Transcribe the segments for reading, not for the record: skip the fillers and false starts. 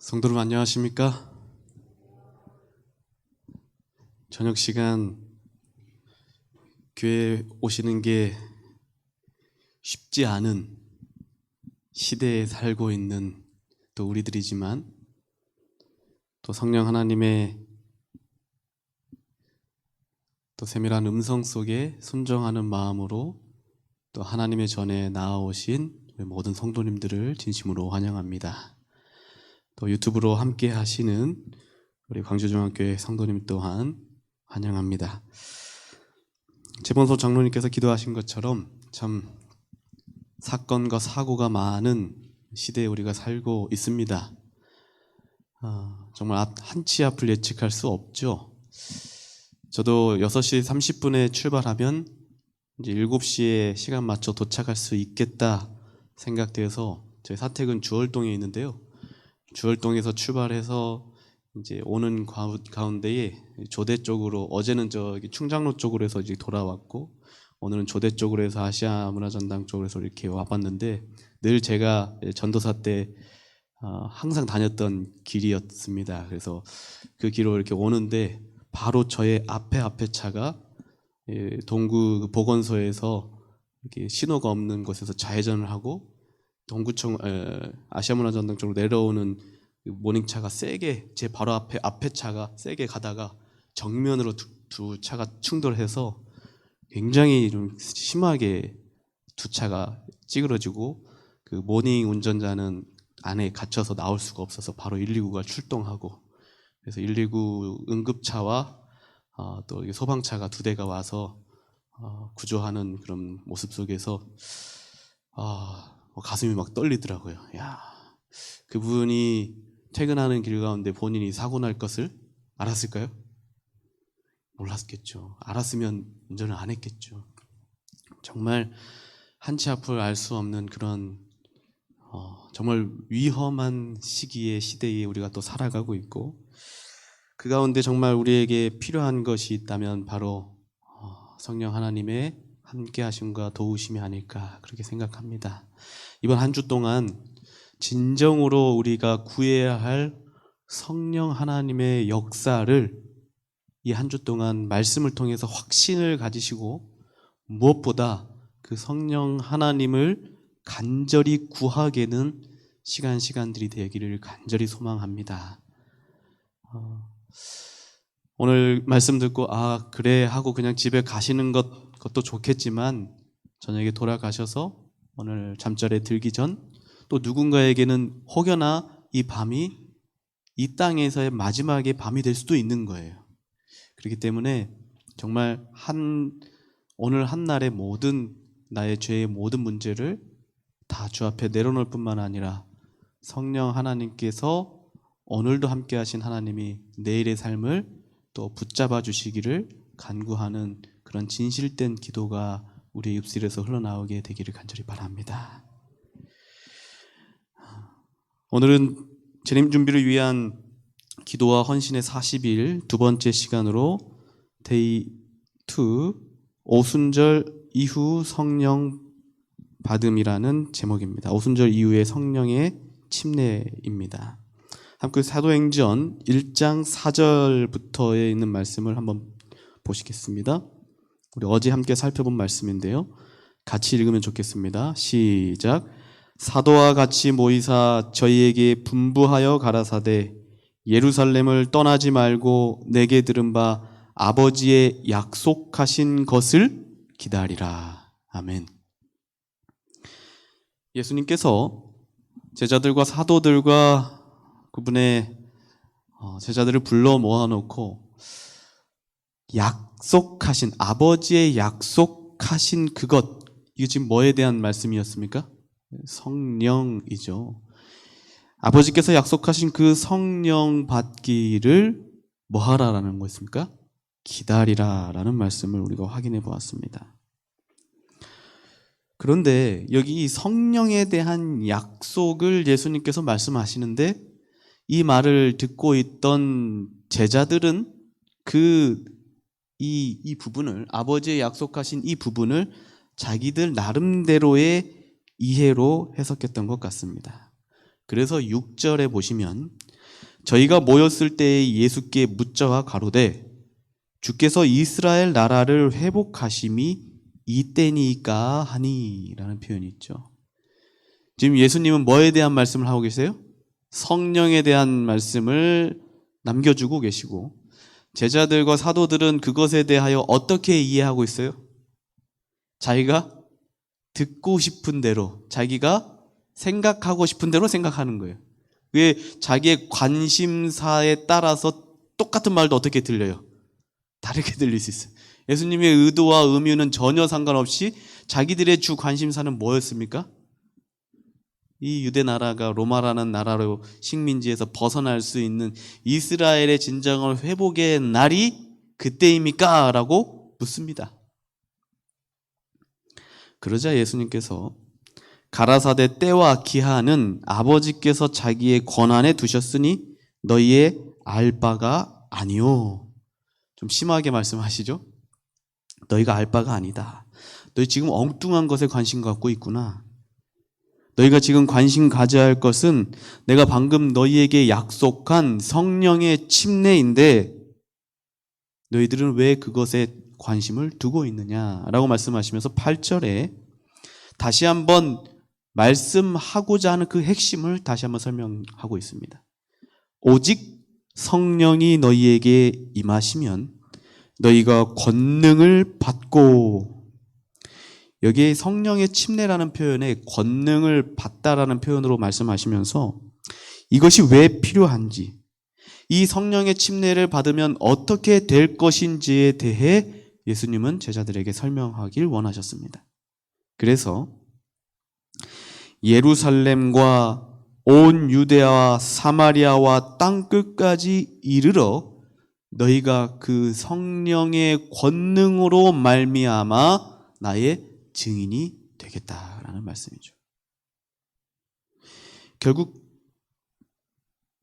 성도 여러분 안녕하십니까? 저녁 시간 교회 오시는 게 쉽지 않은 시대에 살고 있는 또 우리들이지만 또 성령 하나님의 또 세밀한 음성 속에 순종하는 마음으로 또 하나님의 전에 나아오신 우리 모든 성도님들을 진심으로 환영합니다. 또 유튜브로 함께 하시는 우리 광주중앙교회 성도님 또한 환영합니다. 재본소 장로님께서 기도하신 것처럼 참 사건과 사고가 많은 시대에 우리가 살고 있습니다. 정말 한 치 앞을 예측할 수 없죠. 저도 6시 30분에 출발하면 이제 7시에 시간 맞춰 도착할 수 있겠다 생각돼서 저희 사택은 주월동에 있는데요. 주월동에서 출발해서 이제 오는 가운데에 조대 쪽으로, 어제는 저기 충장로 쪽으로 해서 이제 돌아왔고 오늘은 조대 쪽으로 해서 아시아 문화전당 쪽으로 해서 이렇게 와봤는데 늘 제가 전도사 때 항상 다녔던 길이었습니다. 그래서 그 길로 이렇게 오는데 바로 저의 앞에 차가 동구 보건소에서 이렇게 신호가 없는 곳에서 좌회전을 하고 동구청 아시아문화전당 쪽으로 내려오는 모닝차가 세게 제 바로 앞에 차가 세게 가다가 정면으로 두 차가 충돌해서 굉장히 좀 심하게 두 차가 찌그러지고 그 모닝 운전자는 안에 갇혀서 나올 수가 없어서 바로 119가 출동하고 그래서 119 응급차와 또 소방차가 2대가 와서 구조하는 그런 모습 속에서 가슴이 막 떨리더라고요. 야, 그분이 퇴근하는 길 가운데 본인이 사고 날 것을 알았을까요? 몰랐겠죠. 알았으면 운전을 안 했겠죠. 정말 한 치 앞을 알 수 없는 그런 정말 위험한 시대에 우리가 또 살아가고 있고 그 가운데 정말 우리에게 필요한 것이 있다면 바로 성령 하나님의 함께 하심과 도우심이 아닐까 그렇게 생각합니다. 이번 한 주 동안 진정으로 우리가 구해야 할 성령 하나님의 역사를 이 한 주 동안 말씀을 통해서 확신을 가지시고 무엇보다 그 성령 하나님을 간절히 구하게는 시간들이 되기를 간절히 소망합니다. 오늘 말씀 듣고 그래 하고 그냥 집에 가시는 것도 좋겠지만 저녁에 돌아가셔서 오늘 잠자리에 들기 전 또 누군가에게는 혹여나 이 밤이 이 땅에서의 마지막의 밤이 될 수도 있는 거예요. 그렇기 때문에 정말 오늘 한날의 모든 나의 죄의 모든 문제를 다 주 앞에 내려놓을 뿐만 아니라 성령 하나님께서 오늘도 함께 하신 하나님이 내일의 삶을 또 붙잡아 주시기를 간구하는 그런 진실된 기도가 우리의 입술에서 흘러나오게 되기를 간절히 바랍니다. 오늘은 재림 준비를 위한 기도와 헌신의 40일 두 번째 시간으로 데이 2 오순절 이후 성령 받음이라는 제목입니다. 오순절 이후의 성령의 침례입니다. 함께 사도행전 1장 4절부터에 있는 말씀을 한번 보시겠습니다. 우리 어제 함께 살펴본 말씀인데요. 같이 읽으면 좋겠습니다. 시작. 사도와 같이 모이사 저희에게 분부하여 가라사대 예루살렘을 떠나지 말고 내게 들은 바 아버지의 약속하신 것을 기다리라. 아멘. 예수님께서 제자들과 사도들과 그분의 제자들을 불러 모아놓고 약속하신 아버지의 약속하신 그것, 이게 지금 뭐에 대한 말씀이었습니까? 성령이죠. 아버지께서 약속하신 그 성령 받기를 뭐 하라라는 거였습니까? 기다리라라는 말씀을 우리가 확인해 보았습니다. 그런데 여기 성령에 대한 약속을 예수님께서 말씀하시는데 이 말을 듣고 있던 제자들은 이 부분을, 아버지의 약속하신 이 부분을 자기들 나름대로의 이해로 해석했던 것 같습니다. 그래서 6절에 보시면 저희가 모였을 때에 예수께 묻자와 가로되 주께서 이스라엘 나라를 회복하심이 이때니까 하니 라는 표현이 있죠. 지금 예수님은 뭐에 대한 말씀을 하고 계세요? 성령에 대한 말씀을 남겨주고 계시고 제자들과 사도들은 그것에 대하여 어떻게 이해하고 있어요? 자기가 듣고 싶은 대로, 자기가 생각하고 싶은 대로 생각하는 거예요. 왜 자기의 관심사에 따라서 똑같은 말도 어떻게 들려요? 다르게 들릴 수 있어요. 예수님의 의도와 의미는 전혀 상관없이 자기들의 주 관심사는 뭐였습니까? 이 유대 나라가 로마라는 나라로 식민지에서 벗어날 수 있는 이스라엘의 진정한 회복의 날이 그때입니까? 라고 묻습니다. 그러자 예수님께서 가라사대 때와 기한은 아버지께서 자기의 권한에 두셨으니 너희의 알 바가 아니오. 좀 심하게 말씀하시죠? 너희가 알 바가 아니다. 너희 지금 엉뚱한 것에 관심 갖고 있구나. 너희가 지금 관심 가져야 할 것은 내가 방금 너희에게 약속한 성령의 침례인데 너희들은 왜 그것에 관심을 두고 있느냐라고 말씀하시면서 8절에 다시 한번 말씀하고자 하는 그 핵심을 다시 한번 설명하고 있습니다. 오직 성령이 너희에게 임하시면 너희가 권능을 받고, 여기에 성령의 침례라는 표현에 권능을 받다라는 표현으로 말씀하시면서 이것이 왜 필요한지, 이 성령의 침례를 받으면 어떻게 될 것인지에 대해 예수님은 제자들에게 설명하길 원하셨습니다. 그래서 예루살렘과 온 유대아와 사마리아와 땅 끝까지 이르러 너희가 그 성령의 권능으로 말미암아 나의 증인이 되겠다라는 말씀이죠. 결국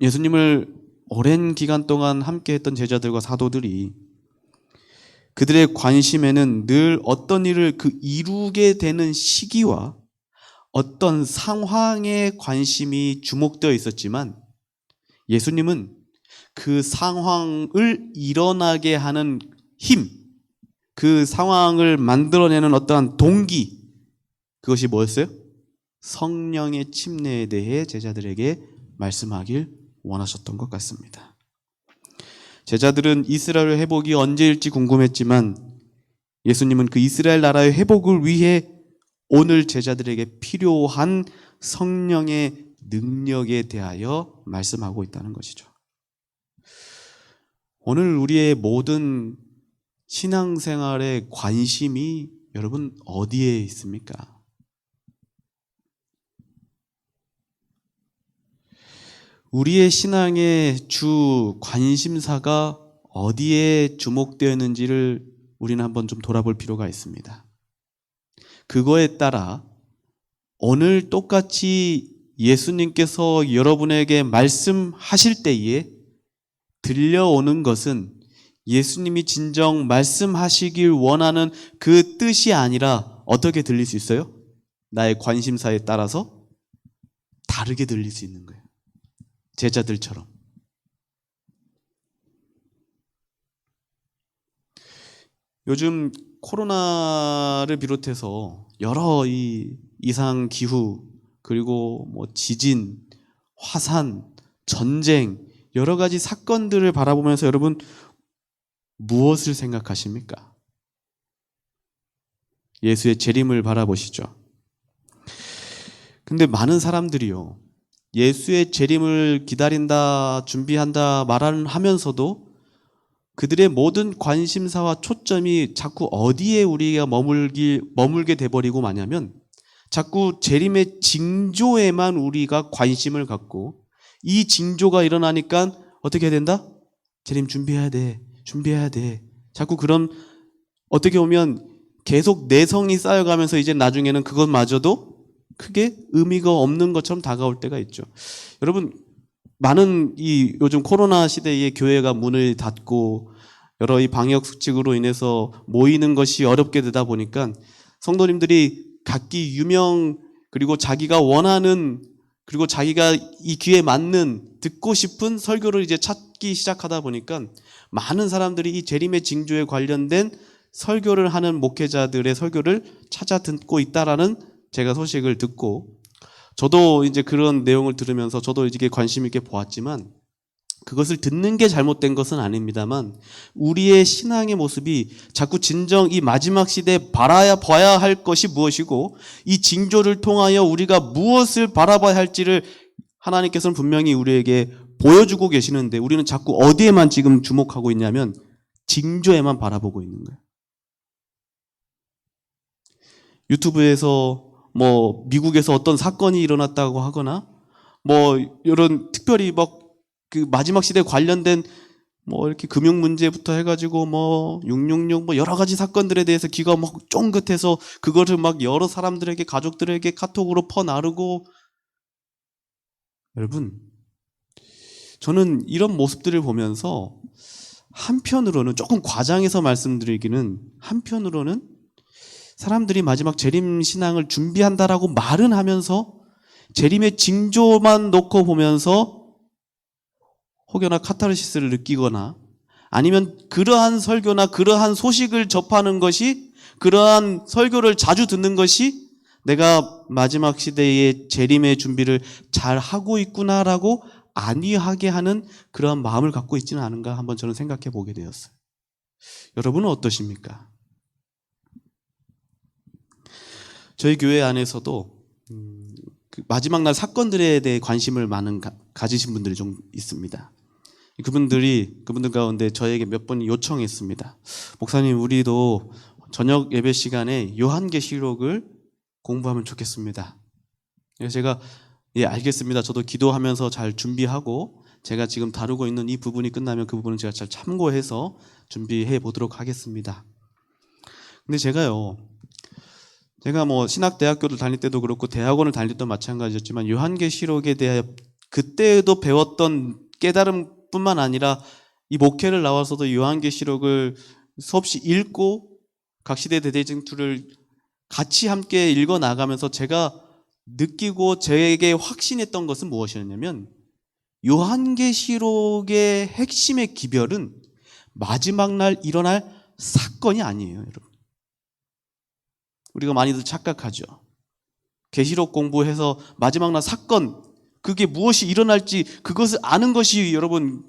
예수님을 오랜 기간 동안 함께했던 제자들과 사도들이 그들의 관심에는 늘 어떤 일을 이루게 되는 시기와 어떤 상황에 관심이 주목되어 있었지만 예수님은 그 상황을 일어나게 하는 힘, 그 상황을 만들어내는 어떠한 동기, 그것이 뭐였어요? 성령의 침례에 대해 제자들에게 말씀하길 원하셨던 것 같습니다. 제자들은 이스라엘 회복이 언제일지 궁금했지만 예수님은 그 이스라엘 나라의 회복을 위해 오늘 제자들에게 필요한 성령의 능력에 대하여 말씀하고 있다는 것이죠. 오늘 우리의 모든 신앙생활의 관심이 여러분 어디에 있습니까? 우리의 신앙의 주 관심사가 어디에 주목되어 있는지를 우리는 한번 좀 돌아볼 필요가 있습니다. 그거에 따라 오늘 똑같이 예수님께서 여러분에게 말씀하실 때에 들려오는 것은 예수님이 진정 말씀하시길 원하는 그 뜻이 아니라 어떻게 들릴 수 있어요? 나의 관심사에 따라서 다르게 들릴 수 있는 거예요. 제자들처럼. 요즘 코로나를 비롯해서 여러 이 이상 기후, 그리고 지진, 화산, 전쟁, 여러 가지 사건들을 바라보면서 여러분 무엇을 생각하십니까? 예수의 재림을 바라보시죠. 근데 많은 사람들이요, 예수의 재림을 기다린다, 준비한다 말하면서도 그들의 모든 관심사와 초점이 자꾸 어디에 우리가 머물게 돼버리고 마냐면 자꾸 재림의 징조에만 우리가 관심을 갖고, 이 징조가 일어나니까 어떻게 해야 된다? 재림 준비해야 돼. 자꾸 그런, 어떻게 보면 계속 내성이 쌓여가면서 이제 나중에는 그것마저도 크게 의미가 없는 것처럼 다가올 때가 있죠. 여러분, 많은 이 요즘 코로나 시대에 교회가 문을 닫고 여러 이 방역 수칙으로 인해서 모이는 것이 어렵게 되다 보니까 성도님들이 각기 유명, 그리고 자기가 원하는 그리고 자기가 이 귀에 맞는 듣고 싶은 설교를 이제 찾기 시작하다 보니까 많은 사람들이 이 재림의 징조에 관련된 설교를 하는 목회자들의 설교를 찾아 듣고 있다라는 제가 소식을 듣고, 저도 이제 그런 내용을 들으면서 저도 이게 관심 있게 보았지만, 그것을 듣는 게 잘못된 것은 아닙니다만 우리의 신앙의 모습이 자꾸 진정 이 마지막 시대에 봐야 할 것이 무엇이고 이 징조를 통하여 우리가 무엇을 바라봐야 할지를 하나님께서는 분명히 우리에게 보여주고 계시는데 우리는 자꾸 어디에만 지금 주목하고 있냐면 징조에만 바라보고 있는 거예요. 유튜브에서 미국에서 어떤 사건이 일어났다고 하거나 이런 특별히 그 마지막 시대에 관련된 이렇게 금융 문제부터 해가지고 666 여러 가지 사건들에 대해서 귀가 쫑긋해서 그거를 여러 사람들에게, 가족들에게 카톡으로 퍼나르고, 여러분, 저는 이런 모습들을 보면서 한편으로는, 조금 과장해서 말씀드리기는, 한편으로는 사람들이 마지막 재림 신앙을 준비한다라고 말은 하면서 재림의 징조만 놓고 보면서 혹여나 카타르시스를 느끼거나 아니면 그러한 설교나 그러한 소식을 접하는 것이, 그러한 설교를 자주 듣는 것이 내가 마지막 시대의 재림의 준비를 잘 하고 있구나라고 안위하게 하는 그러한 마음을 갖고 있지는 않은가 한번 저는 생각해 보게 되었어요. 여러분은 어떠십니까? 저희 교회 안에서도 그 마지막 날 사건들에 대해 관심을 가지신 분들이 좀 있습니다. 그분들 가운데 저에게 몇 번 요청했습니다. 목사님, 우리도 저녁 예배 시간에 요한계시록을 공부하면 좋겠습니다. 그래서 제가 알겠습니다. 저도 기도하면서 잘 준비하고 제가 지금 다루고 있는 이 부분이 끝나면 그 부분은 제가 잘 참고해서 준비해 보도록 하겠습니다. 근데 제가 신학대학교를 다닐 때도 그렇고 대학원을 다닐 때도 마찬가지였지만 요한계시록에 대해 그때도 배웠던 깨달음 뿐만 아니라 이 목회를 나와서도 요한계시록을 수없이 읽고 각 시대 대대징투를 같이 함께 읽어 나가면서 제가 느끼고 제게 확신했던 것은 무엇이었냐면 요한계시록의 핵심의 기별은 마지막 날 일어날 사건이 아니에요, 여러분. 우리가 많이들 착각하죠. 계시록 공부해서 마지막 날 사건, 그게 무엇이 일어날지 그것을 아는 것이, 여러분,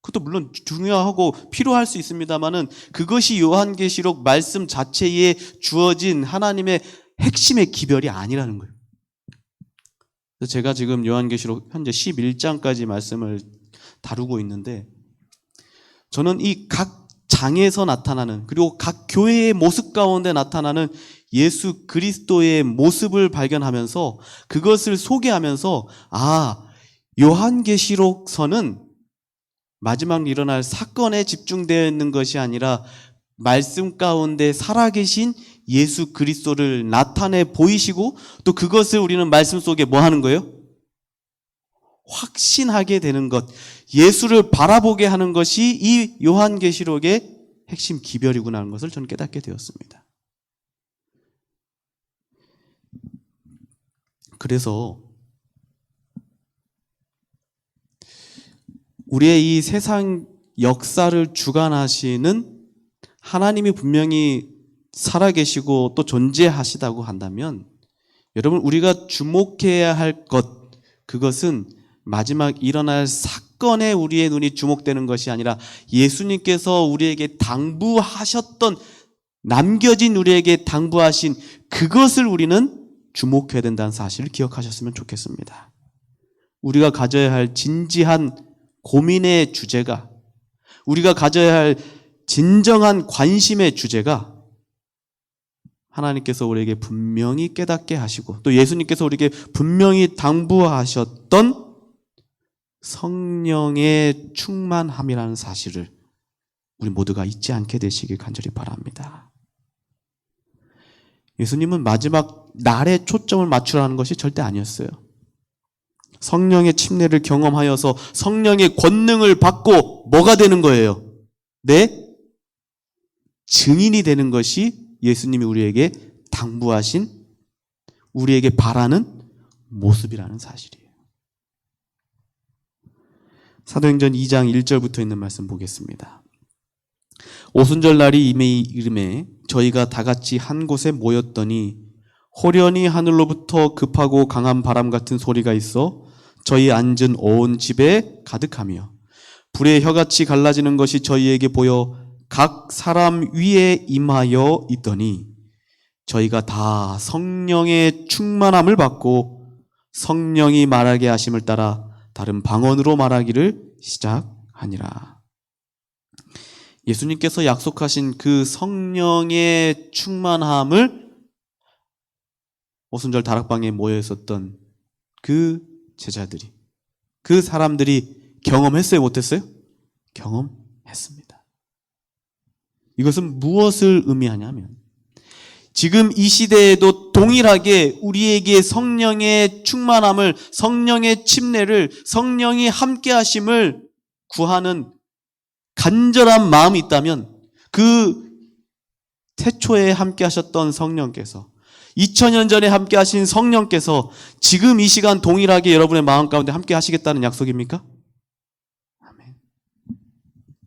그것도 물론 중요하고 필요할 수 있습니다만은 그것이 요한계시록 말씀 자체에 주어진 하나님의 핵심의 기별이 아니라는 거예요. 그래서 제가 지금 요한계시록 현재 11장까지 말씀을 다루고 있는데, 저는 이 각 장에서 나타나는, 그리고 각 교회의 모습 가운데 나타나는 예수 그리스도의 모습을 발견하면서 그것을 소개하면서 요한계시록서는 마지막 일어날 사건에 집중되어 있는 것이 아니라 말씀 가운데 살아계신 예수 그리스도를 나타내 보이시고 또 그것을 우리는 말씀 속에 뭐 하는 거예요? 확신하게 되는 것, 예수를 바라보게 하는 것이 이 요한계시록의 핵심 기별이구나 하는 것을 저는 깨닫게 되었습니다. 그래서 우리의 이 세상 역사를 주관하시는 하나님이 분명히 살아계시고 또 존재하시다고 한다면, 여러분, 우리가 주목해야 할 것, 그것은 마지막 일어날 사건에 우리의 눈이 주목되는 것이 아니라 예수님께서 우리에게 당부하셨던, 남겨진 우리에게 당부하신 그것을 우리는 주목해야 된다는 사실을 기억하셨으면 좋겠습니다. 우리가 가져야 할 진지한 고민의 주제가, 우리가 가져야 할 진정한 관심의 주제가 하나님께서 우리에게 분명히 깨닫게 하시고 또 예수님께서 우리에게 분명히 당부하셨던 성령의 충만함이라는 사실을 우리 모두가 잊지 않게 되시길 간절히 바랍니다. 예수님은 마지막 날에 초점을 맞추라는 것이 절대 아니었어요. 성령의 침례를 경험하여서 성령의 권능을 받고 뭐가 되는 거예요? 증인이 되는 것이 예수님이 우리에게 당부하신, 우리에게 바라는 모습이라는 사실이에요. 사도행전 2장 1절부터 있는 말씀 보겠습니다. 오순절 날이 이름에 저희가 다 같이 한 곳에 모였더니 호련히 하늘로부터 급하고 강한 바람 같은 소리가 있어 저희 앉은 온 집에 가득하며 불의 혀같이 갈라지는 것이 저희에게 보여 각 사람 위에 임하여 있더니 저희가 다 성령의 충만함을 받고 성령이 말하게 하심을 따라 다른 방언으로 말하기를 시작하니라. 예수님께서 약속하신 그 성령의 충만함을 오순절 다락방에 모여 있었던 그 제자들이, 그 사람들이 경험했어요, 못했어요? 경험했습니다. 이것은 무엇을 의미하냐면 지금 이 시대에도 동일하게 우리에게 성령의 충만함을, 성령의 침례를, 성령이 함께 하심을 구하는 간절한 마음이 있다면 그 태초에 함께 하셨던 성령께서, 2000년 전에 함께 하신 성령께서 지금 이 시간 동일하게 여러분의 마음 가운데 함께 하시겠다는 약속입니까? 아멘.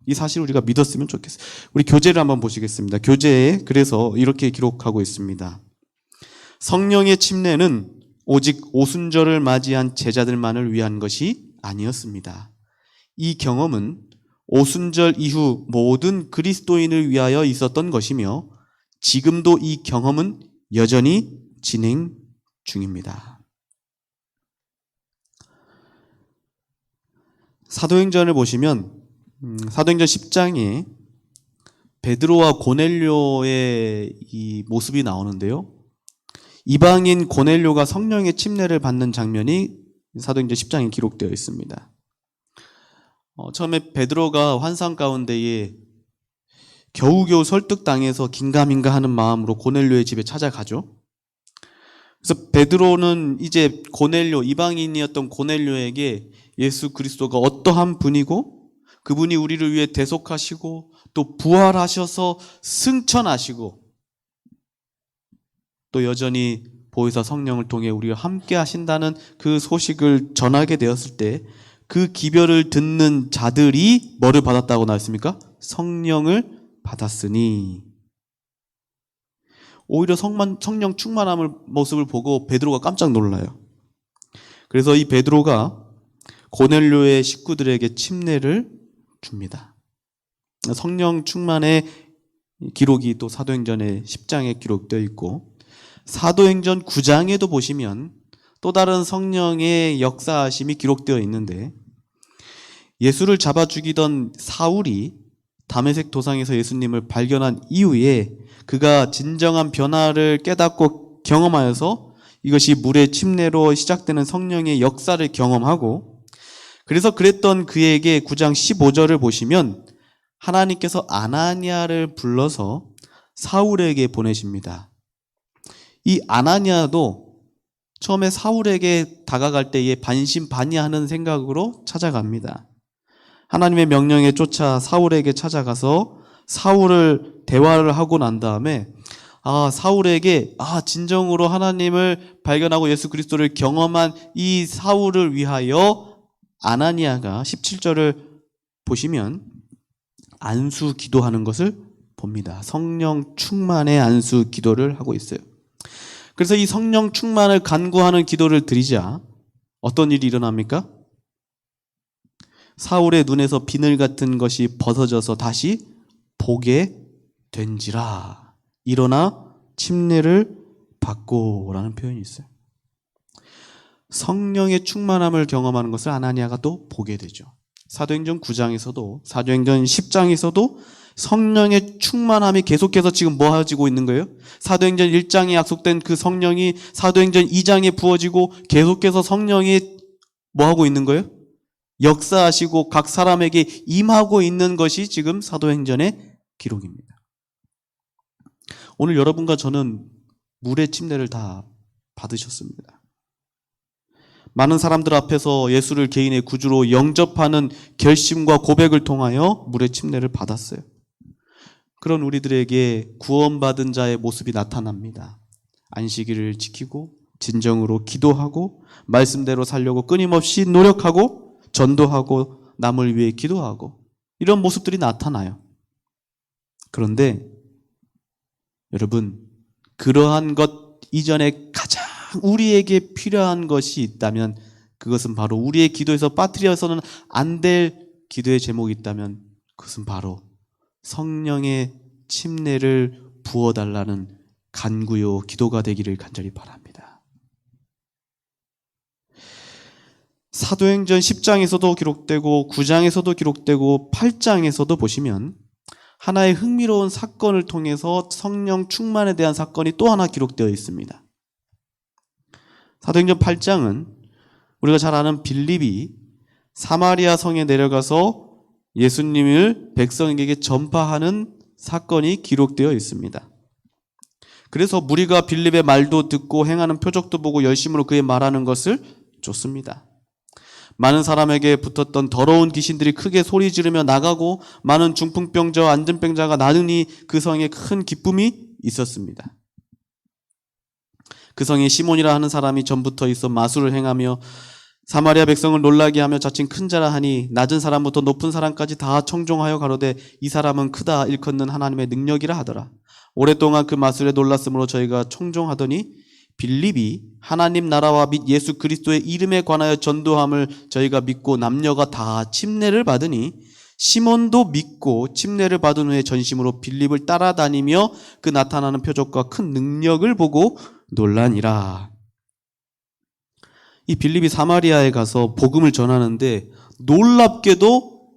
이 사실을 우리가 믿었으면 좋겠어요. 우리 교재를 한번 보시겠습니다. 교재에 그래서 이렇게 기록하고 있습니다. 성령의 침례는 오직 오순절을 맞이한 제자들만을 위한 것이 아니었습니다. 이 경험은 오순절 이후 모든 그리스도인을 위하여 있었던 것이며 지금도 이 경험은 여전히 진행 중입니다. 사도행전을 보시면 사도행전 10장에 베드로와 고넬료의 이 모습이 나오는데요. 이방인 고넬료가 성령의 침례를 받는 장면이 사도행전 10장에 기록되어 있습니다. 처음에 베드로가 환상 가운데에 겨우겨우 설득당해서 긴가민가 하는 마음으로 고넬료의 집에 찾아가죠. 그래서 베드로는 이제 고넬료, 이방인이었던 고넬료에게 예수 그리스도가 어떠한 분이고 그분이 우리를 위해 대속하시고 또 부활하셔서 승천하시고 또 여전히 보혜사 성령을 통해 우리와 함께 하신다는 그 소식을 전하게 되었을 때 그 기별을 듣는 자들이 뭐를 받았다고 나왔습니까? 성령을 받았으니. 오히려 성령 충만함을 모습을 보고 베드로가 깜짝 놀라요. 그래서 이 베드로가 고넬료의 식구들에게 침례를 줍니다. 성령 충만의 기록이 또 사도행전의 10장에 기록되어 있고 사도행전 9장에도 보시면 또 다른 성령의 역사하심이 기록되어 있는데 예수를 잡아 죽이던 사울이 다메섹 도상에서 예수님을 발견한 이후에 그가 진정한 변화를 깨닫고 경험하여서 이것이 물의 침례로 시작되는 성령의 역사를 경험하고 그래서 그랬던 그에게 9장 15절을 보시면 하나님께서 아나니아를 불러서 사울에게 보내십니다. 이 아나니아도 처음에 사울에게 다가갈 때에 반신반의하는 생각으로 찾아갑니다. 하나님의 명령에 쫓아 사울에게 찾아가서 사울을 대화를 하고 난 다음에 사울에게 진정으로 하나님을 발견하고 예수 그리스도를 경험한 이 사울을 위하여 아나니아가 17절을 보시면 안수 기도하는 것을 봅니다. 성령 충만의 안수 기도를 하고 있어요. 그래서 이 성령 충만을 간구하는 기도를 드리자 어떤 일이 일어납니까? 사울의 눈에서 비늘 같은 것이 벗어져서 다시 보게 된지라. 일어나 침례를 받고라는 표현이 있어요. 성령의 충만함을 경험하는 것을 아나니아가 또 보게 되죠. 사도행전 9장에서도 사도행전 10장에서도 성령의 충만함이 계속해서 지금 모아지고 있는 거예요. 사도행전 1장에 약속된 그 성령이 사도행전 2장에 부어지고 계속해서 성령이 뭐하고 있는 거예요? 역사하시고 각 사람에게 임하고 있는 것이 지금 사도행전의 기록입니다. 오늘 여러분과 저는 물의 침례를 다 받으셨습니다. 많은 사람들 앞에서 예수를 개인의 구주로 영접하는 결심과 고백을 통하여 물의 침례를 받았어요. 그런 우리들에게 구원받은 자의 모습이 나타납니다. 안식일을 지키고 진정으로 기도하고 말씀대로 살려고 끊임없이 노력하고 전도하고 남을 위해 기도하고 이런 모습들이 나타나요. 그런데 여러분, 그러한 것 이전에 가장 우리에게 필요한 것이 있다면 그것은 바로 우리의 기도에서 빠뜨려서는 안 될 기도의 제목이 있다면 그것은 바로 성령의 침례를 부어달라는 간구요 기도가 되기를 간절히 바랍니다. 사도행전 10장에서도 기록되고 9장에서도 기록되고 8장에서도 보시면 하나의 흥미로운 사건을 통해서 성령 충만에 대한 사건이 또 하나 기록되어 있습니다. 사도행전 8장은 우리가 잘 아는 빌립이 사마리아 성에 내려가서 예수님을 백성에게 전파하는 사건이 기록되어 있습니다. 그래서 무리가 빌립의 말도 듣고 행하는 표적도 보고 열심으로 그의 말하는 것을 쫓습니다. 많은 사람에게 붙었던 더러운 귀신들이 크게 소리 지르며 나가고 많은 중풍병자와 안진병자가 나으니 그 성에 큰 기쁨이 있었습니다. 그 성에 시몬이라 하는 사람이 전부터 있어 마술을 행하며 사마리아 백성을 놀라게 하며 자칭 큰 자라 하니 낮은 사람부터 높은 사람까지 다 청종하여 가로되 이 사람은 크다 일컫는 하나님의 능력이라 하더라. 오랫동안 그 마술에 놀랐으므로 저희가 청종하더니 빌립이 하나님 나라와 및 예수 그리스도의 이름에 관하여 전도함을 저희가 믿고 남녀가 다 침례를 받으니 시몬도 믿고 침례를 받은 후에 전심으로 빌립을 따라다니며 그 나타나는 표적과 큰 능력을 보고 놀라니라. 이 빌립이 사마리아에 가서 복음을 전하는데 놀랍게도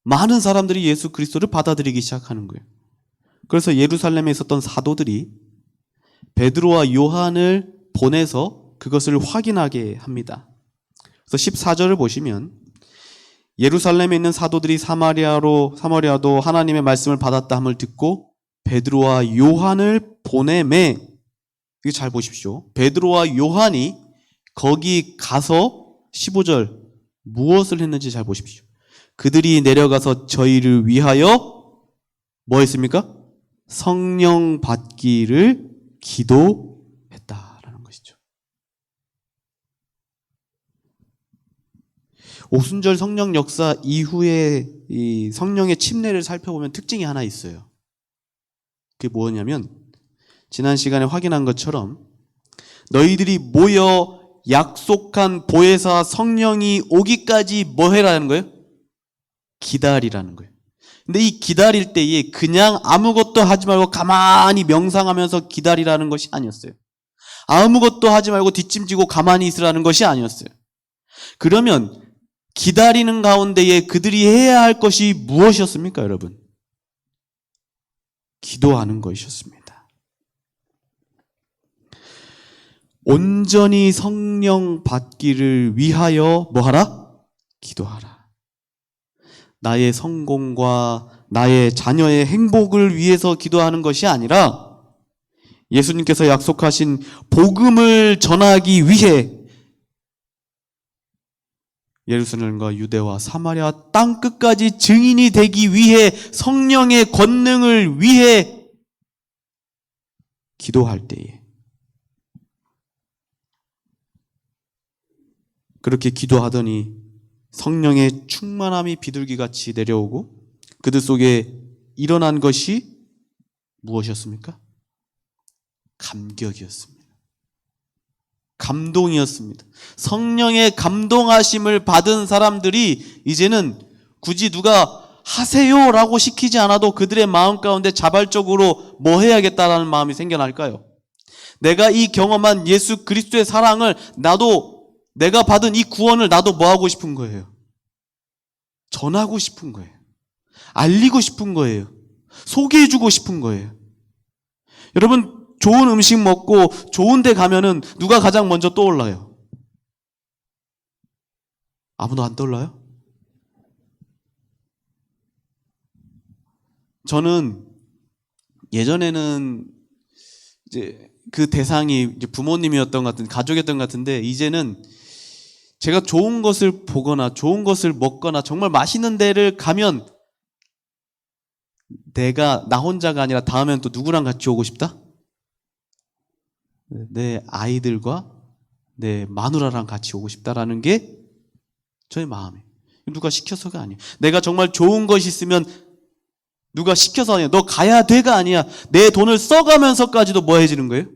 많은 사람들이 예수 그리스도를 받아들이기 시작하는 거예요. 그래서 예루살렘에 있었던 사도들이 베드로와 요한을 보내서 그것을 확인하게 합니다. 그래서 14절을 보시면 예루살렘에 있는 사도들이 사마리아도 하나님의 말씀을 받았다 함을 듣고 베드로와 요한을 보내매, 이거 잘 보십시오. 베드로와 요한이 거기 가서 15절 무엇을 했는지 잘 보십시오. 그들이 내려가서 저희를 위하여 뭐 했습니까? 성령 받기를 기도했다라는 것이죠. 오순절 성령 역사 이후에 이 성령의 침례를 살펴보면 특징이 하나 있어요. 그게 뭐냐면 지난 시간에 확인한 것처럼 너희들이 모여 약속한 보혜사 성령이 오기까지 뭐 해라는 거예요? 기다리라는 거예요. 근데 이 기다릴 때에 그냥 아무것도 하지 말고 가만히 명상하면서 기다리라는 것이 아니었어요. 아무것도 하지 말고 뒷짐지고 가만히 있으라는 것이 아니었어요. 그러면 기다리는 가운데에 그들이 해야 할 것이 무엇이었습니까, 여러분? 기도하는 것이었습니다. 온전히 성령 받기를 위하여 뭐하라? 기도하라. 나의 성공과 나의 자녀의 행복을 위해서 기도하는 것이 아니라 예수님께서 약속하신 복음을 전하기 위해 예루살렘과 유대와 사마리아 땅끝까지 증인이 되기 위해 성령의 권능을 위해 기도할 때에 그렇게 기도하더니 성령의 충만함이 비둘기같이 내려오고 그들 속에 일어난 것이 무엇이었습니까? 감격이었습니다. 감동이었습니다. 성령의 감동하심을 받은 사람들이 이제는 굳이 누가 하세요라고 시키지 않아도 그들의 마음 가운데 자발적으로 뭐 해야겠다라는 마음이 생겨날까요? 내가 이 경험한 예수 그리스도의 사랑을 내가 받은 이 구원을 나도 뭐 하고 싶은 거예요? 전하고 싶은 거예요. 알리고 싶은 거예요. 소개해주고 싶은 거예요. 여러분, 좋은 음식 먹고 좋은 데 가면은 누가 가장 먼저 떠올라요? 아무도 안 떠올라요? 저는 예전에는 이제 그 대상이 이제 부모님이었던 것 같은, 가족이었던 것 같은데 이제는 제가 좋은 것을 보거나 좋은 것을 먹거나 정말 맛있는 데를 가면 나 혼자가 아니라 다음엔 또 누구랑 같이 오고 싶다? 내 아이들과 내 마누라랑 같이 오고 싶다라는 게 저의 마음이에요. 누가 시켜서가 아니에요. 내가 정말 좋은 것이 있으면 누가 시켜서 아니야. 너 가야 돼가 아니야. 내 돈을 써가면서까지도 뭐 해지는 거예요?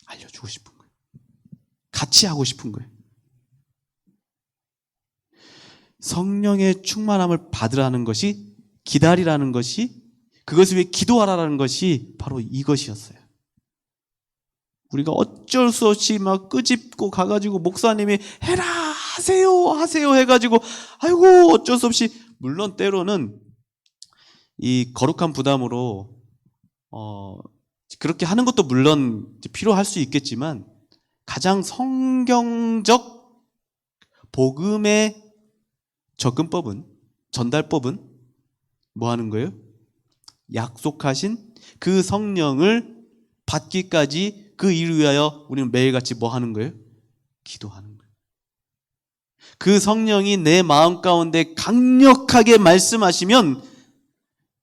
알려주고 싶은 거예요. 같이 하고 싶은 거예요. 성령의 충만함을 받으라는 것이, 기다리라는 것이, 그것을 위해 기도하라는 것이 바로 이것이었어요. 우리가 어쩔 수 없이 막 끄집고 가가지고 목사님이 해라 하세요 해가지고 아이고 어쩔 수 없이, 물론 때로는 이 거룩한 부담으로 그렇게 하는 것도 물론 필요할 수 있겠지만, 가장 성경적 복음의 접근법은, 전달법은 뭐 하는 거예요? 약속하신 그 성령을 받기까지 그 일을 위하여 우리는 매일같이 뭐 하는 거예요? 기도하는 거예요. 그 성령이 내 마음 가운데 강력하게 말씀하시면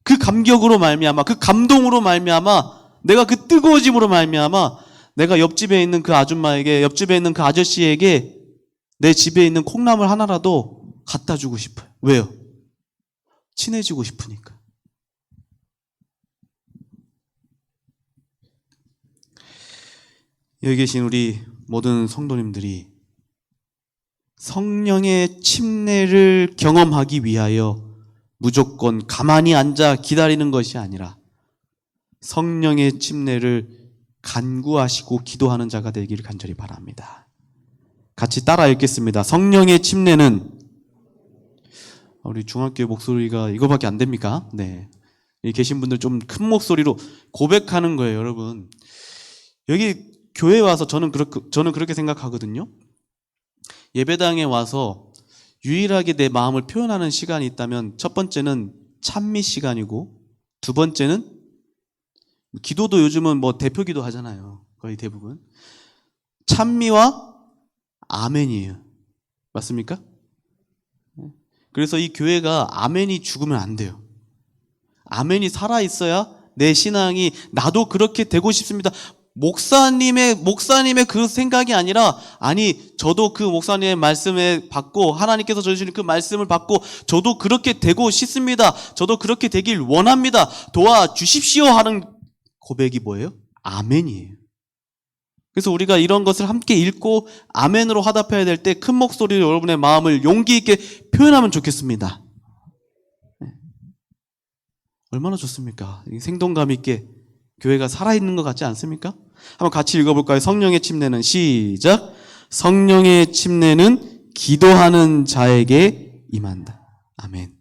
그 감격으로 말미암아, 그 감동으로 말미암아, 내가 그 뜨거워짐으로 말미암아 내가 옆집에 있는 그 아줌마에게, 옆집에 있는 그 아저씨에게 내 집에 있는 콩나물 하나라도 갖다 주고 싶어요. 왜요? 친해지고 싶으니까. 여기 계신 우리 모든 성도님들이 성령의 침례를 경험하기 위하여 무조건 가만히 앉아 기다리는 것이 아니라 성령의 침례를 간구하시고 기도하는 자가 되기를 간절히 바랍니다. 같이 따라 읽겠습니다. 성령의 침례는, 우리 중학교 목소리가 이거밖에 안 됩니까? 네. 여기 계신 분들 좀 큰 목소리로 고백하는 거예요, 여러분. 여기 교회에 와서 저는 그렇게 생각하거든요. 예배당에 와서 유일하게 내 마음을 표현하는 시간이 있다면, 첫 번째는 찬미 시간이고, 두 번째는 기도도 요즘은 뭐 대표 기도 하잖아요. 거의 대부분. 찬미와 아멘이에요. 맞습니까? 그래서 이 교회가 아멘이 죽으면 안 돼요. 아멘이 살아있어야 내 신앙이, 나도 그렇게 되고 싶습니다. 목사님의 그 생각이 아니라, 아니 저도 그 목사님의 말씀을 받고, 하나님께서 주시는 그 말씀을 받고 저도 그렇게 되고 싶습니다. 저도 그렇게 되길 원합니다. 도와주십시오 하는 고백이 뭐예요? 아멘이에요. 그래서 우리가 이런 것을 함께 읽고 아멘으로 화답해야 될 때 큰 목소리로 여러분의 마음을 용기 있게 표현하면 좋겠습니다. 얼마나 좋습니까? 생동감 있게 교회가 살아있는 것 같지 않습니까? 한번 같이 읽어볼까요? 성령의 침례는, 시작. 성령의 침례는 기도하는 자에게 임한다. 아멘.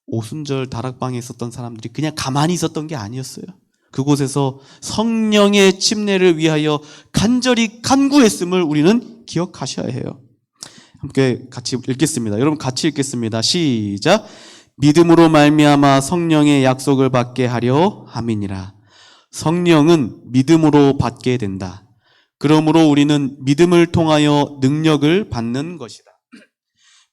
오순절 다락방에 있었던 사람들이 그냥 가만히 있었던 게 아니었어요. 그곳에서 성령의 침례를 위하여 간절히 간구했음을 우리는 기억하셔야 해요. 함께 같이 읽겠습니다. 여러분 같이 읽겠습니다. 시작. 믿음으로 말미암아 성령의 약속을 받게 하려 함이니라. 성령은 믿음으로 받게 된다. 그러므로 우리는 믿음을 통하여 능력을 받는 것이다.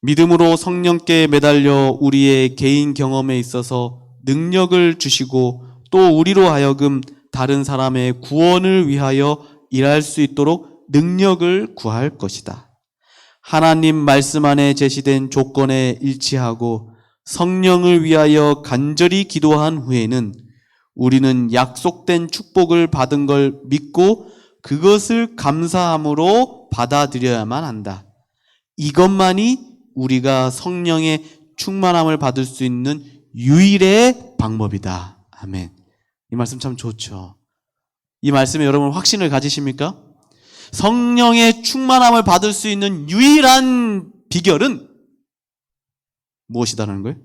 믿음으로 성령께 매달려 우리의 개인 경험에 있어서 능력을 주시고, 또 우리로 하여금 다른 사람의 구원을 위하여 일할 수 있도록 능력을 구할 것이다. 하나님 말씀 안에 제시된 조건에 일치하고 성령을 위하여 간절히 기도한 후에는 우리는 약속된 축복을 받은 걸 믿고 그것을 감사함으로 받아들여야만 한다. 이것만이 우리가 성령의 충만함을 받을 수 있는 유일의 방법이다. 아멘. 이 말씀 참 좋죠. 이 말씀에 여러분 확신을 가지십니까? 성령의 충만함을 받을 수 있는 유일한 비결은 무엇이다라는 거예요?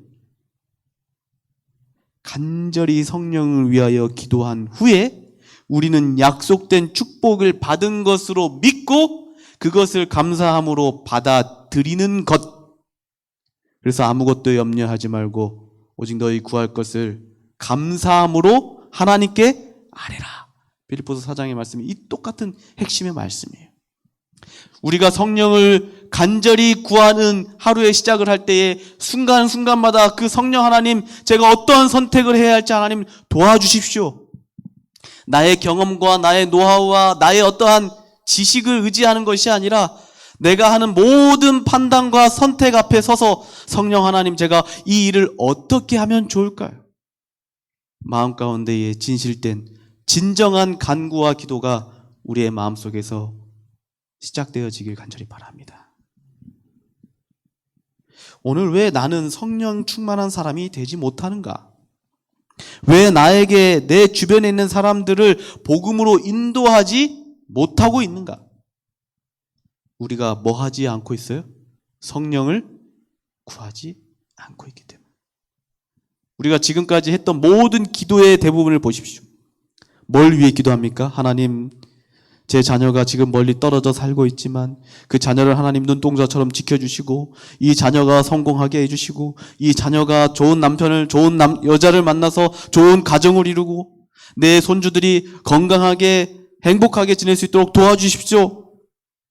간절히 성령을 위하여 기도한 후에 우리는 약속된 축복을 받은 것으로 믿고 그것을 감사함으로 받아들이는 것. 그래서 아무것도 염려하지 말고 오직 너희 구할 것을 감사함으로 하나님께 아뢰라. 빌립보서 4장의 말씀이 이 똑같은 핵심의 말씀이에요. 우리가 성령을 간절히 구하는 하루의 시작을 할 때에 순간순간마다 그 성령 하나님, 제가 어떠한 선택을 해야 할지 하나님 도와주십시오. 나의 경험과 나의 노하우와 나의 어떠한 지식을 의지하는 것이 아니라 내가 하는 모든 판단과 선택 앞에 서서 성령 하나님, 제가 이 일을 어떻게 하면 좋을까요? 마음 가운데에 진실된 진정한 간구와 기도가 우리의 마음속에서 시작되어지길 간절히 바랍니다. 오늘 왜 나는 성령 충만한 사람이 되지 못하는가? 왜 나에게 내 주변에 있는 사람들을 복음으로 인도하지 못하고 있는가? 우리가 뭐 하지 않고 있어요? 성령을 구하지 않고 있기 때문에. 우리가 지금까지 했던 모든 기도의 대부분을 보십시오. 뭘 위해 기도합니까? 하나님, 제 자녀가 지금 멀리 떨어져 살고 있지만 그 자녀를 하나님 눈동자처럼 지켜주시고, 이 자녀가 성공하게 해주시고, 이 자녀가 좋은 남편을, 좋은 여자를 만나서 좋은 가정을 이루고, 내 손주들이 건강하게 행복하게 지낼 수 있도록 도와주십시오.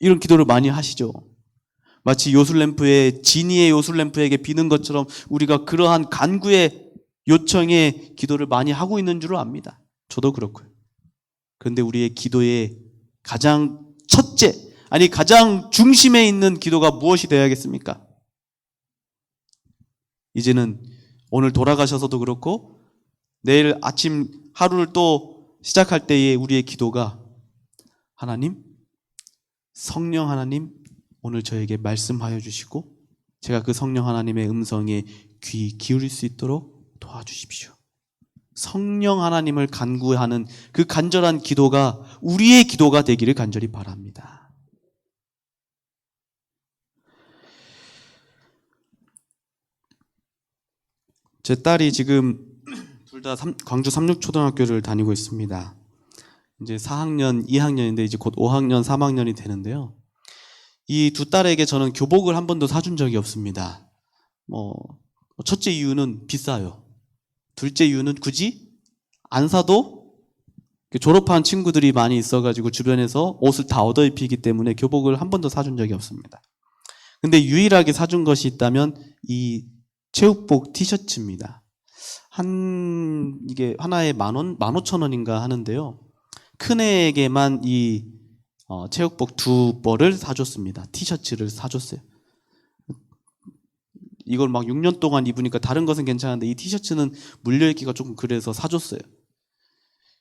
이런 기도를 많이 하시죠. 마치 요술램프의 지니의 요술램프에게 비는 것처럼 우리가 그러한 간구의 요청의 기도를 많이 하고 있는 줄 압니다. 저도 그렇고요. 그런데 우리의 기도의 가장 첫째, 아니 가장 중심에 있는 기도가 무엇이 되어야겠습니까? 이제는 오늘 돌아가셔서도 그렇고 내일 아침 하루를 또 시작할 때에 우리의 기도가, 하나님, 성령 하나님, 오늘 저에게 말씀하여 주시고 제가 그 성령 하나님의 음성에 귀 기울일 수 있도록 도와주십시오. 성령 하나님을 간구하는 그 간절한 기도가 우리의 기도가 되기를 간절히 바랍니다. 제 딸이 지금 둘 다 광주 삼육초등학교를 다니고 있습니다. 이제 4학년, 2학년인데 이제 곧 5학년, 3학년이 되는데요. 이 두 딸에게 저는 교복을 한 번도 사준 적이 없습니다. 첫째 이유는 비싸요. 둘째 이유는 굳이 안 사도 졸업한 친구들이 많이 있어가지고 주변에서 옷을 다 얻어 입히기 때문에 교복을 한 번도 사준 적이 없습니다. 근데 유일하게 사준 것이 있다면 이 체육복 티셔츠입니다. 이게 하나에 10,000원, 15,000원인가 하는데요. 큰애에게만 이 체육복 2벌을 사줬습니다. 티셔츠를 사줬어요. 이걸 막 6년 동안 입으니까 다른 것은 괜찮은데 이 티셔츠는 물려입기가 조금 그래서 사줬어요.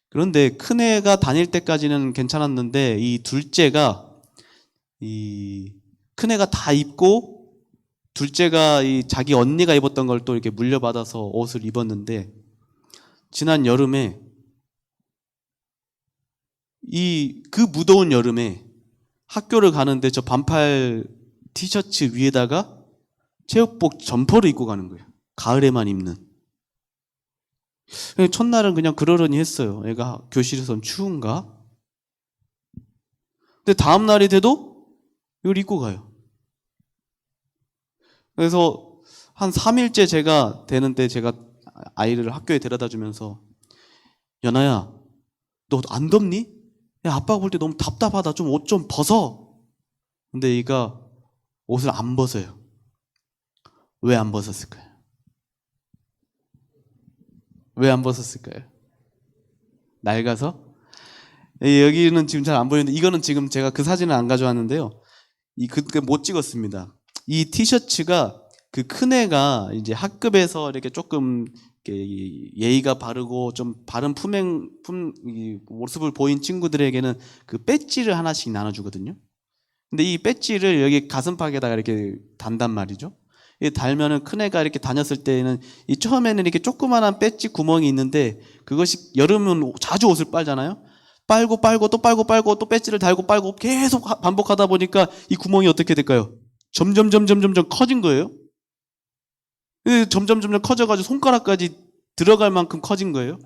그런데 큰애가 다닐 때까지는 괜찮았는데 이 둘째가, 이 큰애가 다 입고 둘째가 이 자기 언니가 입었던 걸 또 이렇게 물려받아서 옷을 입었는데, 지난 여름에 그 무더운 여름에 학교를 가는데 저 반팔 티셔츠 위에다가 체육복 점퍼를 입고 가는 거예요. 가을에만 입는. 첫날은 그냥 그러려니 했어요. 애가 교실에선 추운가? 근데 다음 날이 돼도 이걸 입고 가요. 그래서 한 3일째 제가 되는데 제가 아이를 학교에 데려다 주면서, 연아야, 너 안 덥니? 야, 아빠가 볼 때 너무 답답하다. 좀 옷 좀 벗어. 근데 얘가 옷을 안 벗어요. 왜 안 벗었을까요? 왜 안 벗었을까요? 낡아서? 여기는 지금 잘 안 보이는데 이거는 지금 제가 그 사진을 안 가져왔는데요. 그때 못 찍었습니다. 이 티셔츠가 그 큰애가 이제 학급에서 이렇게 조금 예의가 바르고 좀 바른 모습을 보인 친구들에게는 그 배지를 하나씩 나눠주거든요. 근데 이 배지를 여기 가슴팍에다가 이렇게 단단 말이죠. 달면은 큰애가 이렇게 다녔을 때는 처음에는 이렇게 조그만한 배지 구멍이 있는데, 그것이 여름은 자주 옷을 빨잖아요. 빨고 또 빨고 또 배지를 달고 빨고 계속 반복하다 보니까 이 구멍이 어떻게 될까요? 점점 커진 거예요. 점점 커져가지고 손가락까지 들어갈 만큼 커진 거예요.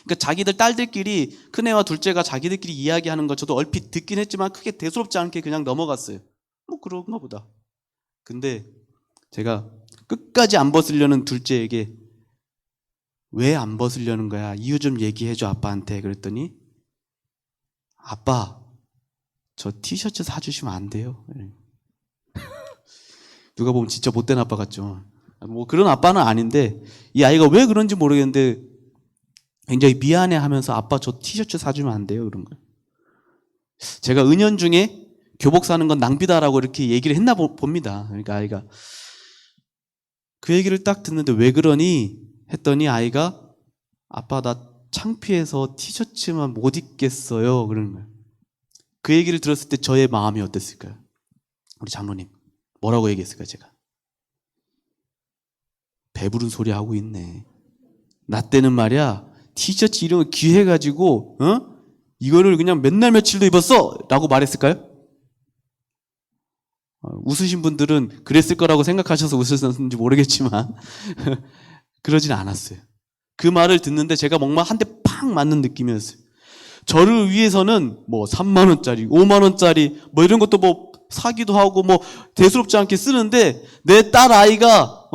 그러니까 자기들 딸들끼리, 큰애와 둘째가 자기들끼리 이야기하는 거 저도 얼핏 듣긴 했지만 크게 대수롭지 않게 그냥 넘어갔어요. 뭐 그런가 보다. 근데 제가 끝까지 안 벗으려는 둘째에게 왜 안 벗으려는 거야? 이유 좀 얘기해줘 아빠한테. 그랬더니, 아빠, 저 티셔츠 사주시면 안 돼요. 누가 보면 진짜 못된 아빠 같죠. 뭐 그런 아빠는 아닌데 이 아이가 왜 그런지 모르겠는데 굉장히 미안해하면서 아빠 저 티셔츠 사주면 안 돼요, 그런 거예요. 제가 은연중에 교복 사는 건 낭비다라고 이렇게 얘기를 했나 봅니다. 그러니까 아이가 그 얘기를 딱 듣는데 왜 그러니? 했더니 아이가 아빠 나 창피해서 티셔츠만 못 입겠어요. 그러는 거예요. 그 얘기를 들었을 때 저의 마음이 어땠을까요? 우리 장로님 뭐라고 얘기했을까요? 제가 배부른 소리 하고 있네. 나 때는 말이야 티셔츠 이런 거 귀해가지고 이거를 그냥 맨날 며칠도 입었어 라고 말했을까요? 웃으신 분들은 그랬을 거라고 생각하셔서 웃으셨는지 모르겠지만 그러진 않았어요. 그 말을 듣는데 제가 뭔가 한 대 팍 맞는 느낌이었어요. 저를 위해서는 뭐 3만 원짜리, 5만 원짜리 뭐 이런 것도 뭐 사기도 하고 뭐 대수롭지 않게 쓰는데 내 딸 아이가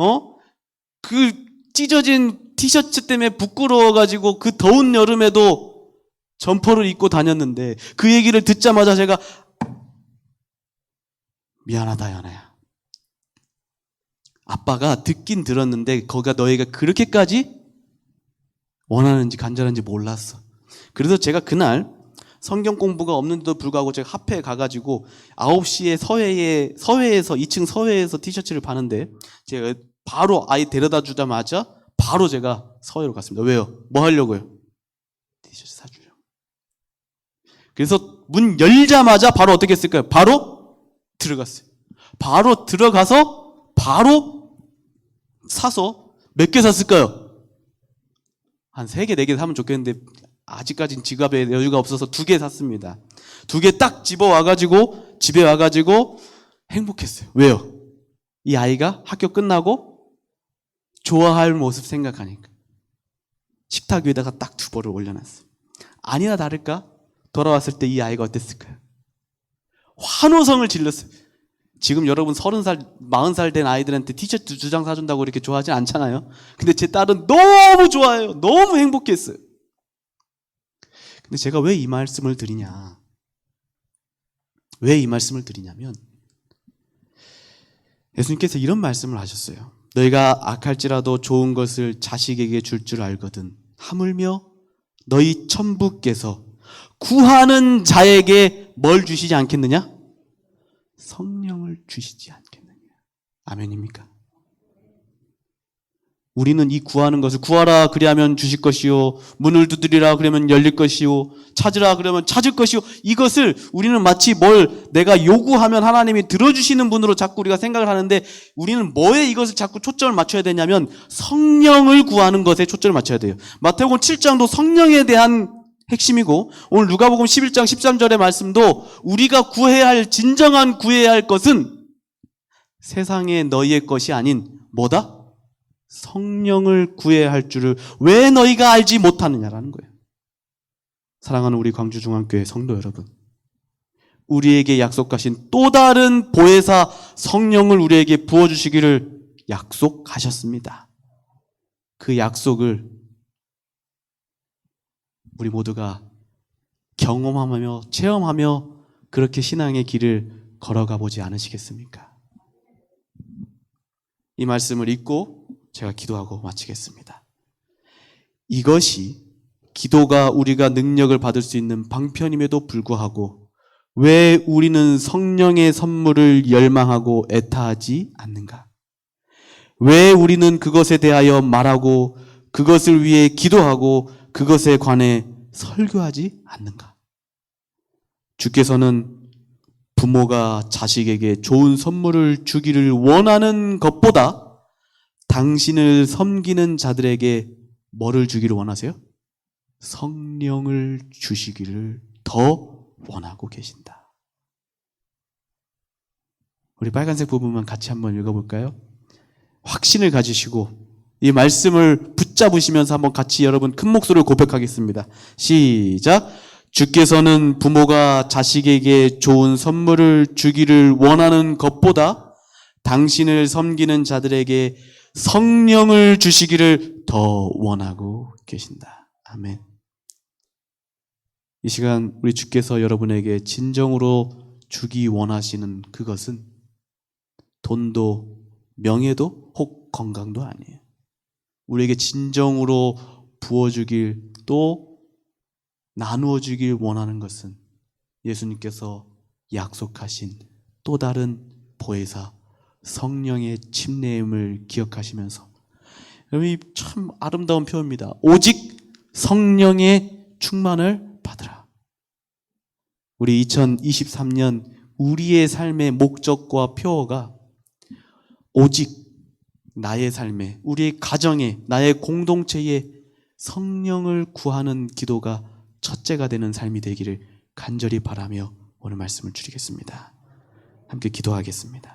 그 찢어진 티셔츠 때문에 부끄러워가지고 그 더운 여름에도 점퍼를 입고 다녔는데 그 얘기를 듣자마자 제가 미안하다 연아야. 아빠가 듣긴 들었는데 거기가 너희가 그렇게까지 원하는지 간절한지 몰랐어. 그래서 제가 그날 성경 공부가 없는데도 불구하고 제가 합회에 가가지고 9시에 서회에서 2층 서회에서 티셔츠를 파는데 제가 바로 아이 데려다 주자마자 바로 제가 서회로 갔습니다. 왜요? 뭐 하려고요? 티셔츠 사주려고. 그래서 문 열자마자 바로 어떻게 했을까요? 바로 들어갔어요. 바로 들어가서 바로 사서 몇 개 샀을까요? 한 3개, 4개 사면 좋겠는데 아직까지는 지갑에 여유가 없어서 2개 샀습니다. 2개 딱 집어와가지고 집에 와가지고 행복했어요. 왜요? 이 아이가 학교 끝나고 좋아할 모습 생각하니까 식탁 위에다가 딱 2벌을 올려놨어요. 아니나 다를까 돌아왔을 때 이 아이가 어땠을까요? 환호성을 질렀어요. 지금 여러분 30살, 40살 된 아이들한테 티셔츠 2장 사준다고 이렇게 좋아하지 않잖아요. 근데 제 딸은 너무 좋아해요. 너무 행복했어요. 근데 제가 왜 이 말씀을 드리냐? 왜 이 말씀을 드리냐면 예수님께서 이런 말씀을 하셨어요. 너희가 악할지라도 좋은 것을 자식에게 줄 줄 알거든. 하물며 너희 천부께서 구하는 자에게 뭘 주시지 않겠느냐? 성령을 주시지 않겠느냐. 아멘입니까? 우리는 이 구하는 것을 구하라 그리하면 주실 것이요 문을 두드리라 그러면 열릴 것이요 찾으라 그러면 찾을 것이요 이것을 우리는 마치 뭘 내가 요구하면 하나님이 들어주시는 분으로 자꾸 우리가 생각을 하는데 우리는 뭐에 이것을 자꾸 초점을 맞춰야 되냐면 성령을 구하는 것에 초점을 맞춰야 돼요. 마태복음 7장도 성령에 대한 핵심이고 오늘 누가복음 11장 13절의 말씀도 우리가 구해야 할 진정한 구해야 할 것은 세상의 너희의 것이 아닌 뭐다? 성령을 구해야 할 줄을 왜 너희가 알지 못하느냐라는 거예요. 사랑하는 우리 광주중앙교회 성도 여러분, 우리에게 약속하신 또 다른 보혜사 성령을 우리에게 부어주시기를 약속하셨습니다. 그 약속을 우리 모두가 경험하며 체험하며 그렇게 신앙의 길을 걸어가 보지 않으시겠습니까? 이 말씀을 읽고 제가 기도하고 마치겠습니다. 이것이 기도가 우리가 능력을 받을 수 있는 방편임에도 불구하고 왜 우리는 성령의 선물을 열망하고 애타하지 않는가? 왜 우리는 그것에 대하여 말하고 그것을 위해 기도하고 그것에 관해 설교하지 않는가? 주께서는 부모가 자식에게 좋은 선물을 주기를 원하는 것보다 당신을 섬기는 자들에게 뭐를 주기를 원하세요? 성령을 주시기를 더 원하고 계신다. 우리 빨간색 부분만 같이 한번 읽어볼까요? 확신을 가지시고 이 말씀을 붙잡으시면서 한번 같이 여러분 큰 목소리로 고백하겠습니다. 시작! 주께서는 부모가 자식에게 좋은 선물을 주기를 원하는 것보다 당신을 섬기는 자들에게 성령을 주시기를 더 원하고 계신다. 아멘. 이 시간 우리 주께서 여러분에게 진정으로 주기 원하시는 그것은 돈도 명예도 혹 건강도 아니에요. 우리에게 진정으로 부어주길 또 나누어주길 원하는 것은 예수님께서 약속하신 또 다른 보혜사 성령의 침례임을 기억하시면서, 여러분 참 아름다운 표현입니다. 오직 성령의 충만을 받으라. 우리 2023년 우리의 삶의 목적과 표어가 오직 나의 삶에, 우리의 가정에, 나의 공동체에 성령을 구하는 기도가 첫째가 되는 삶이 되기를 간절히 바라며 오늘 말씀을 드리겠습니다. 함께 기도하겠습니다.